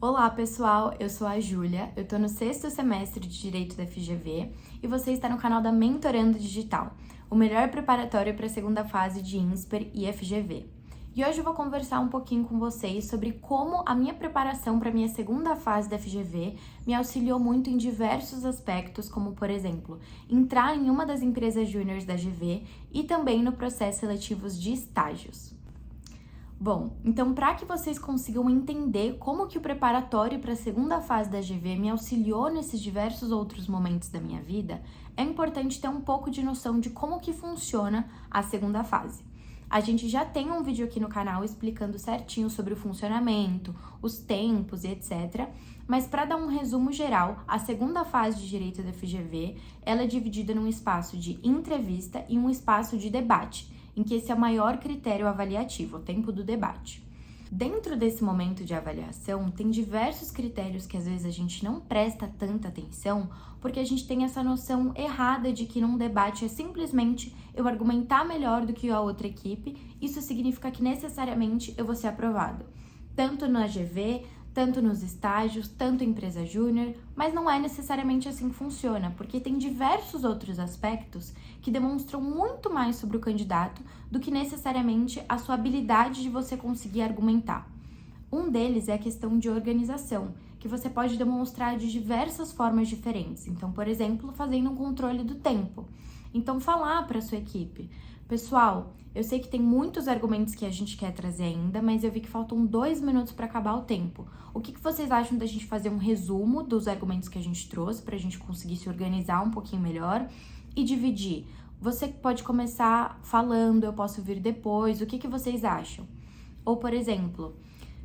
Olá, pessoal! Eu sou a Júlia, eu tô no 6º semestre de Direito da FGV e você está no canal da Mentorando Digital, o melhor preparatório para a segunda fase de INSPER e FGV. E hoje eu vou conversar um pouquinho com vocês sobre como a minha preparação para a minha segunda fase da FGV me auxiliou muito em diversos aspectos, como, por exemplo, entrar em uma das empresas júniores da GV e também no processo seletivos de estágios. Bom, então para que vocês consigam entender como que o preparatório para a segunda fase da GV me auxiliou nesses diversos outros momentos da minha vida, é importante ter um pouco de noção de como que funciona a segunda fase. A gente já tem um vídeo aqui no canal explicando certinho sobre o funcionamento, os tempos e etc. Mas para dar um resumo geral, a segunda fase de Direito da FGV, ela é dividida num espaço de entrevista e um espaço de debate, em que esse é o maior critério avaliativo, o tempo do debate. Dentro desse momento de avaliação, tem diversos critérios que às vezes a gente não presta tanta atenção, porque a gente tem essa noção errada de que num debate é simplesmente eu argumentar melhor do que a outra equipe, isso significa que necessariamente eu vou ser aprovado. Tanto na GV, tanto nos estágios, tanto em empresa júnior, mas não é necessariamente assim que funciona, porque tem diversos outros aspectos que demonstram muito mais sobre o candidato do que necessariamente a sua habilidade de você conseguir argumentar. Um deles é a questão de organização, que você pode demonstrar de diversas formas diferentes. Então, por exemplo, fazendo um controle do tempo. Então, falar para a sua equipe: pessoal, eu sei que tem muitos argumentos que a gente quer trazer ainda, mas eu vi que faltam 2 minutos para acabar o tempo. O que vocês acham da gente fazer um resumo dos argumentos que a gente trouxe para a gente conseguir se organizar um pouquinho melhor e dividir? Você pode começar falando, eu posso vir depois, o que vocês acham? Ou, por exemplo: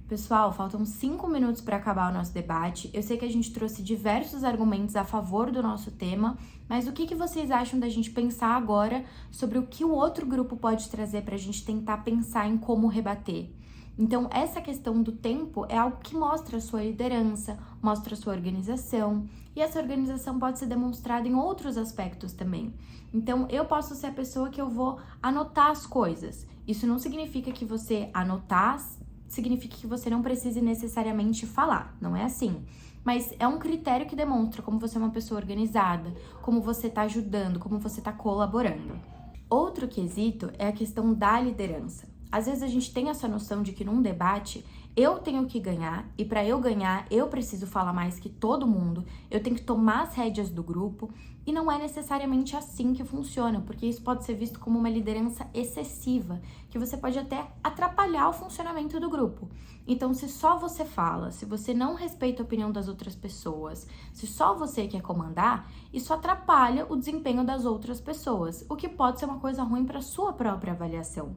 pessoal, faltam 5 minutos para acabar o nosso debate. Eu sei que a gente trouxe diversos argumentos a favor do nosso tema, mas o que vocês acham da gente pensar agora sobre o que o outro grupo pode trazer para a gente tentar pensar em como rebater? Então, essa questão do tempo é algo que mostra a sua liderança, mostra a sua organização, e essa organização pode ser demonstrada em outros aspectos também. Então, eu posso ser a pessoa que eu vou anotar as coisas. Isso não significa que você anotar significa que você não precise necessariamente falar, não é assim. Mas é um critério que demonstra como você é uma pessoa organizada, como você está ajudando, como você está colaborando. Outro quesito é a questão da liderança. Às vezes a gente tem essa noção de que num debate eu tenho que ganhar, e para eu ganhar eu preciso falar mais que todo mundo, eu tenho que tomar as rédeas do grupo, e não é necessariamente assim que funciona, porque isso pode ser visto como uma liderança excessiva, que você pode até atrapalhar o funcionamento do grupo. Então, se só você fala, se você não respeita a opinião das outras pessoas, se só você quer comandar, isso atrapalha o desempenho das outras pessoas, o que pode ser uma coisa ruim para a sua própria avaliação.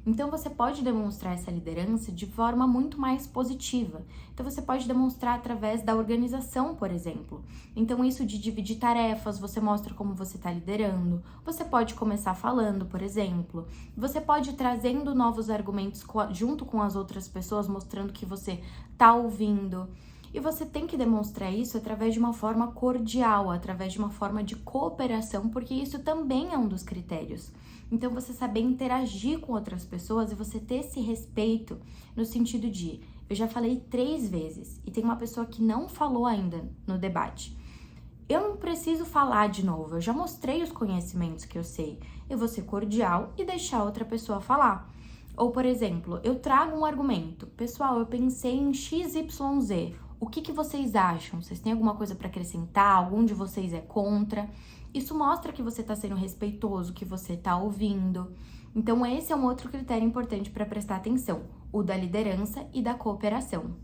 Então, você pode demonstrar essa liderança de forma muito mais positiva. Então, você pode demonstrar através da organização, por exemplo. Então, isso de dividir tarefas, você mostra como você está liderando. Você pode começar falando, por exemplo. Você pode ir trazendo novos argumentos junto com as outras pessoas, mostrando que você está ouvindo. E você tem que demonstrar isso através de uma forma cordial, através de uma forma de cooperação, porque isso também é um dos critérios. Então, você saber interagir com outras pessoas e você ter esse respeito no sentido de: eu já falei 3 vezes e tem uma pessoa que não falou ainda no debate. Eu não preciso falar de novo, eu já mostrei os conhecimentos que eu sei. Eu vou ser cordial e deixar outra pessoa falar. Ou, por exemplo, eu trago um argumento: pessoal, eu pensei em XYZ. O que vocês acham? Vocês têm alguma coisa para acrescentar? Algum de vocês é contra? Isso mostra que você está sendo respeitoso, que você está ouvindo. Então, esse é um outro critério importante para prestar atenção, o da liderança e da cooperação.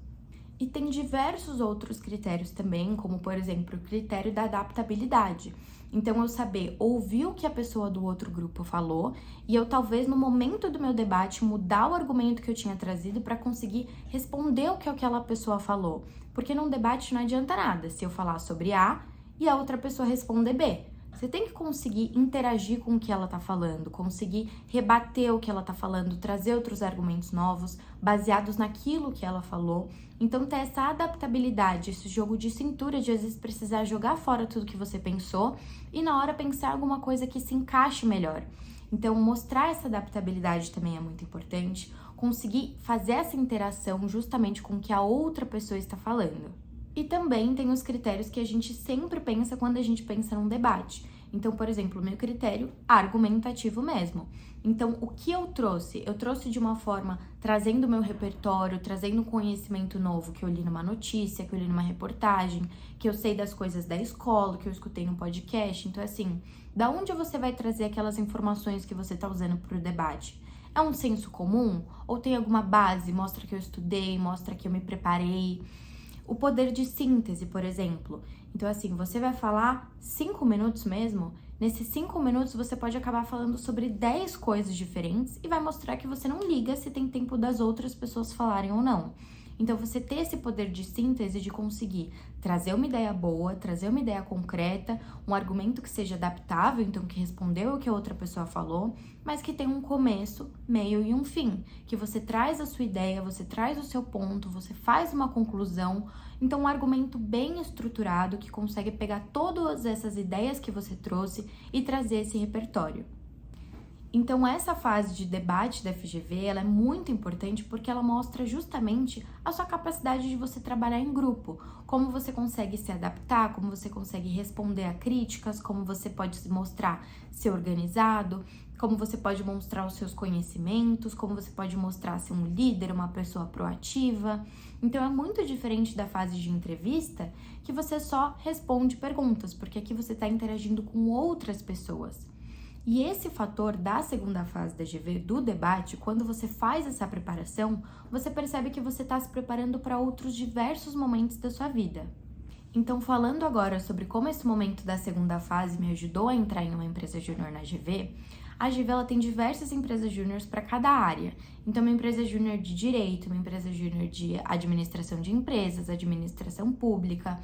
E tem diversos outros critérios também, como, por exemplo, o critério da adaptabilidade. Então, eu saber ouvir o que a pessoa do outro grupo falou e eu, talvez, no momento do meu debate, mudar o argumento que eu tinha trazido para conseguir responder o que aquela pessoa falou. Porque num debate não adianta nada se eu falar sobre A e a outra pessoa responder B. Você tem que conseguir interagir com o que ela tá falando, conseguir rebater o que ela tá falando, trazer outros argumentos novos, baseados naquilo que ela falou. Então, ter essa adaptabilidade, esse jogo de cintura de às vezes precisar jogar fora tudo que você pensou e na hora pensar alguma coisa que se encaixe melhor. Então, mostrar essa adaptabilidade também é muito importante. conseguir fazer essa interação justamente com o que a outra pessoa está falando. E também tem os critérios que a gente sempre pensa quando a gente pensa num debate. Então, por exemplo, o meu critério argumentativo mesmo. Então, o que eu trouxe? Eu trouxe de uma forma trazendo o meu repertório, trazendo um conhecimento novo que eu li numa notícia, que eu li numa reportagem, que eu sei das coisas da escola, que eu escutei no podcast. Então, assim, da onde você vai trazer aquelas informações que você está usando para o debate? É um senso comum? Ou tem alguma base? Mostra que eu estudei, mostra que eu me preparei. O poder de síntese, por exemplo. Então, assim, você vai falar 5 minutos mesmo. Nesses 5 minutos, você pode acabar falando sobre 10 coisas diferentes e vai mostrar que você não liga se tem tempo das outras pessoas falarem ou não. Então, você ter esse poder de síntese de conseguir trazer uma ideia boa, trazer uma ideia concreta, um argumento que seja adaptável, então que respondeu o que a outra pessoa falou, mas que tem um começo, meio e um fim. Que você traz a sua ideia, você traz o seu ponto, você faz uma conclusão. Então, um argumento bem estruturado que consegue pegar todas essas ideias que você trouxe e trazer esse repertório. Então, essa fase de debate da FGV, ela é muito importante porque ela mostra justamente a sua capacidade de você trabalhar em grupo, como você consegue se adaptar, como você consegue responder a críticas, como você pode se mostrar ser organizado, como você pode mostrar os seus conhecimentos, como você pode mostrar ser um líder, uma pessoa proativa. Então, é muito diferente da fase de entrevista, que você só responde perguntas, porque aqui você está interagindo com outras pessoas. E esse fator da segunda fase da GV, do debate, quando você faz essa preparação, você percebe que você está se preparando para outros diversos momentos da sua vida. Então, falando agora sobre como esse momento da segunda fase me ajudou a entrar em uma empresa júnior na GV, a GV ela tem diversas empresas júniores para cada área. Então, uma empresa júnior de direito, uma empresa júnior de administração de empresas, administração pública,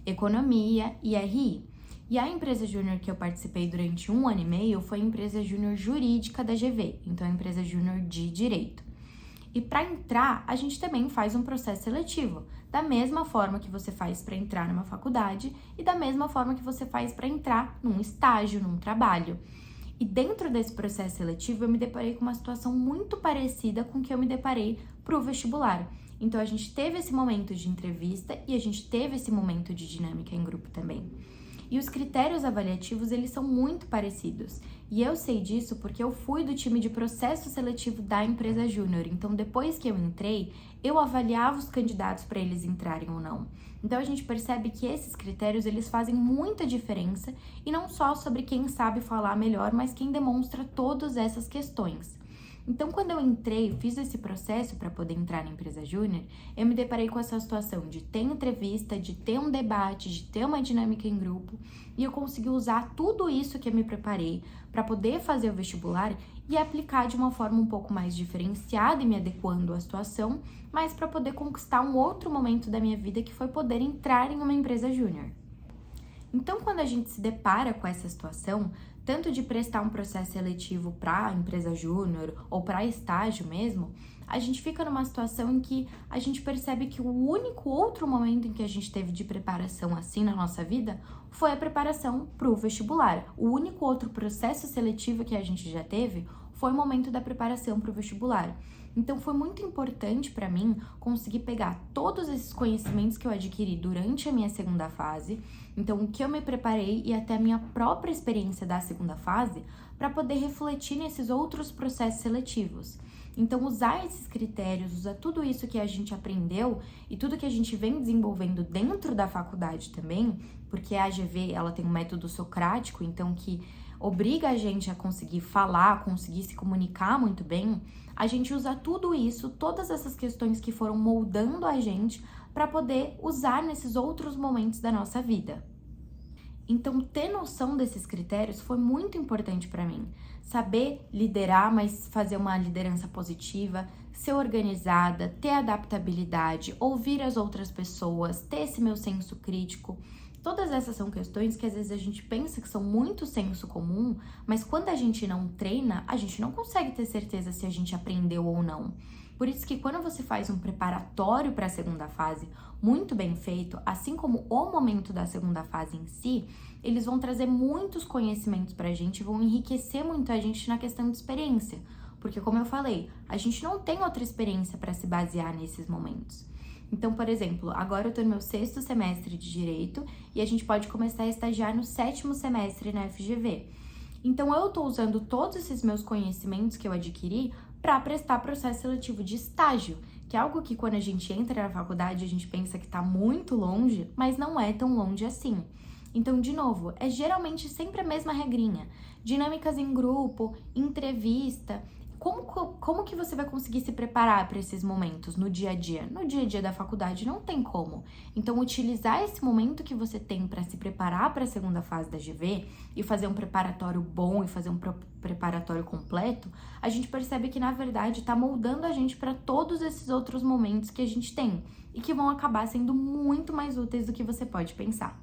economia e RI. E a empresa júnior que eu participei durante 1 ano e meio foi a empresa júnior jurídica da GV, então a empresa júnior de direito. E para entrar, a gente também faz um processo seletivo, da mesma forma que você faz para entrar numa faculdade e da mesma forma que você faz para entrar num estágio, num trabalho. E dentro desse processo seletivo, eu me deparei com uma situação muito parecida com que eu me deparei para o vestibular. Então, a gente teve esse momento de entrevista e a gente teve esse momento de dinâmica em grupo também. E os critérios avaliativos, eles são muito parecidos. E eu sei disso porque eu fui do time de processo seletivo da empresa júnior. Então, depois que eu entrei, eu avaliava os candidatos para eles entrarem ou não. Então, a gente percebe que esses critérios, eles fazem muita diferença e não só sobre quem sabe falar melhor, mas quem demonstra todas essas questões. Então, quando eu entrei, fiz esse processo para poder entrar na empresa júnior, eu me deparei com essa situação de ter entrevista, de ter um debate, de ter uma dinâmica em grupo, e eu consegui usar tudo isso que eu me preparei para poder fazer o vestibular e aplicar de uma forma um pouco mais diferenciada e me adequando à situação, mas para poder conquistar um outro momento da minha vida que foi poder entrar em uma empresa júnior. Então, quando a gente se depara com essa situação, tanto de prestar um processo seletivo para a empresa júnior ou para estágio mesmo, a gente fica numa situação em que a gente percebe que o único outro momento em que a gente teve de preparação assim na nossa vida foi a preparação para o vestibular. O único outro processo seletivo que a gente já teve foi o momento da preparação para o vestibular. Então, foi muito importante para mim conseguir pegar todos esses conhecimentos que eu adquiri durante a minha segunda fase, então o que eu me preparei e até a minha própria experiência da segunda fase, para poder refletir nesses outros processos seletivos. Então, usar esses critérios, usar tudo isso que a gente aprendeu e tudo que a gente vem desenvolvendo dentro da faculdade também, porque a AGV, ela tem um método socrático, então que obriga a gente a conseguir falar, conseguir se comunicar muito bem, a gente usa tudo isso, todas essas questões que foram moldando a gente para poder usar nesses outros momentos da nossa vida. Então, ter noção desses critérios foi muito importante para mim. Saber liderar, mas fazer uma liderança positiva, ser organizada, ter adaptabilidade, ouvir as outras pessoas, ter esse meu senso crítico. Todas essas são questões que às vezes a gente pensa que são muito senso comum, mas quando a gente não treina, a gente não consegue ter certeza se a gente aprendeu ou não. Por isso que quando você faz um preparatório para a segunda fase muito bem feito, assim como o momento da segunda fase em si, eles vão trazer muitos conhecimentos para a gente, vão enriquecer muito a gente na questão de experiência. Porque, como eu falei, a gente não tem outra experiência para se basear nesses momentos. Então, por exemplo, agora eu tô no meu 6º semestre de Direito e a gente pode começar a estagiar no 7º semestre na FGV. Então, eu tô usando todos esses meus conhecimentos que eu adquiri para prestar processo seletivo de estágio, que é algo que quando a gente entra na faculdade a gente pensa que tá muito longe, mas não é tão longe assim. Então, de novo, é geralmente sempre a mesma regrinha. Dinâmicas em grupo, entrevista. Como que você vai conseguir se preparar para esses momentos no dia a dia? No dia a dia da faculdade não tem como. Então, utilizar esse momento que você tem para se preparar para a segunda fase da GV e fazer um preparatório bom e fazer um preparatório completo, a gente percebe que, na verdade, está moldando a gente para todos esses outros momentos que a gente tem e que vão acabar sendo muito mais úteis do que você pode pensar.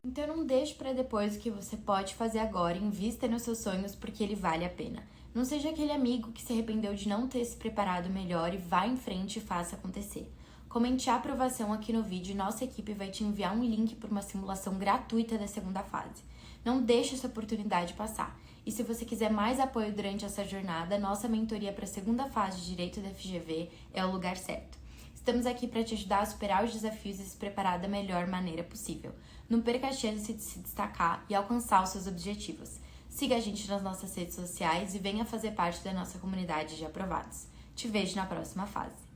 Então, não deixe para depois o que você pode fazer agora, invista nos seus sonhos porque ele vale a pena. Não seja aquele amigo que se arrependeu de não ter se preparado melhor e vá em frente e faça acontecer. Comente a aprovação aqui no vídeo e nossa equipe vai te enviar um link para uma simulação gratuita da segunda fase. Não deixe essa oportunidade passar. E se você quiser mais apoio durante essa jornada, nossa mentoria para a segunda fase de Direito da FGV é o lugar certo. Estamos aqui para te ajudar a superar os desafios e se preparar da melhor maneira possível. Não perca a chance de se destacar e alcançar os seus objetivos. Siga a gente nas nossas redes sociais e venha fazer parte da nossa comunidade de aprovados. Te vejo na próxima fase.